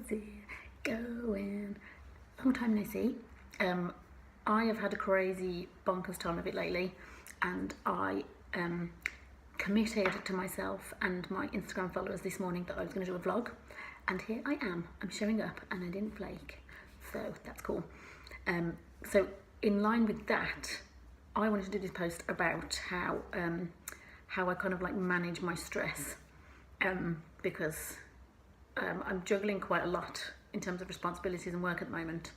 How's it going? Long time no see. I have had a crazy bonkers time of it lately, and I committed to myself and my Instagram followers this morning that I was going to do a vlog, and here I am. I'm showing up and I didn't flake, so that's cool. So in line with that, I wanted to do this post about how I kind of like manage my stress, because I'm juggling quite a lot in terms of responsibilities and work at the moment,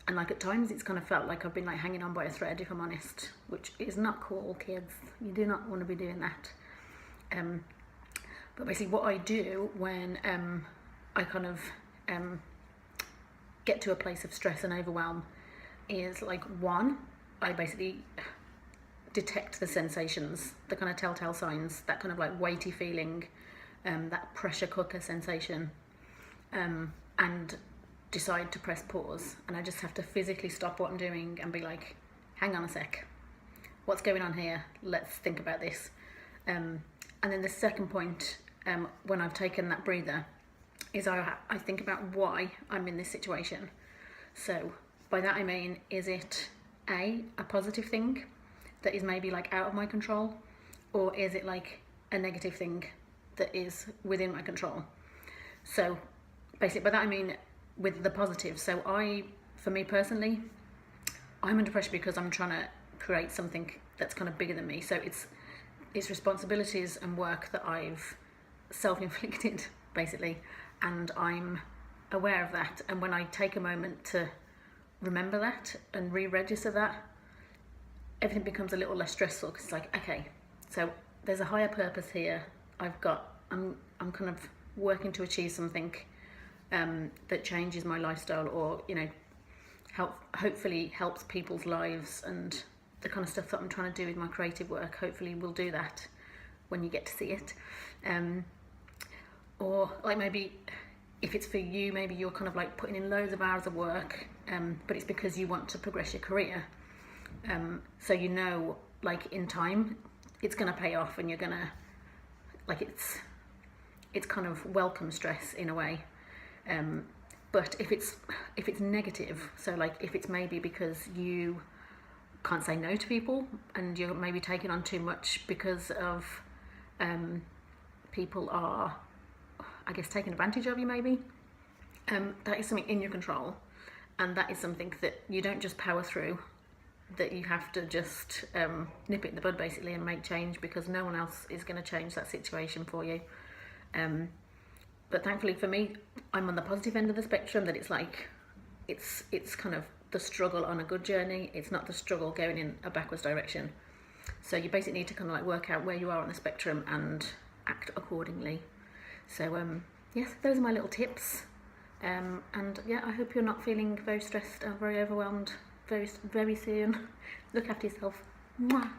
and like at times it's kind of felt like I've been like hanging on by a thread, if I'm honest, which is not cool, kids. You do not want to be doing that. But basically what I do when I kind of get to a place of stress and overwhelm is, like, one, I basically detect the sensations, the kind of telltale signs, that kind of like weighty feeling, that pressure cooker sensation, and decide to press pause. And I just have to physically stop what I'm doing and be like, hang on a sec, what's going on here? Let's think about this. And then the second point, when I've taken that breather, is I think about why I'm in this situation. So by that I mean, is it a positive thing that is maybe like out of my control, or is it like a negative thing that is within my control? So basically by that I mean with the positive. So for me personally, I'm under pressure because I'm trying to create something that's kind of bigger than me. So it's responsibilities and work that I've self-inflicted basically, and I'm aware of that. And when I take a moment to remember that and re-register that, everything becomes a little less stressful, because it's like, okay, so there's a higher purpose here. I'm kind of working to achieve something that changes my lifestyle, or hopefully helps people's lives, and the kind of stuff that I'm trying to do with my creative work hopefully will do that when you get to see it. Or like, maybe if it's for you, maybe you're kind of like putting in loads of hours of work, but it's because you want to progress your career. So like in time it's gonna pay off, and you're gonna, like, it's kind of welcome stress in a way. But if it's negative, so like if it's maybe because you can't say no to people, and you're maybe taking on too much because of people are, I guess, taking advantage of you maybe, that is something in your control, and that is something that you don't just power through, that you have to just nip it in the bud basically and make change, because no one else is going to change that situation for you. But thankfully for me, I'm on the positive end of the spectrum, that it's like it's kind of the struggle on a good journey. It's not the struggle going in a backwards direction. So you basically need to kind of like work out where you are on the spectrum and act accordingly. So yes, those are my little tips. And yeah, I hope you're not feeling very stressed or very overwhelmed very soon. Look after yourself. Mwah.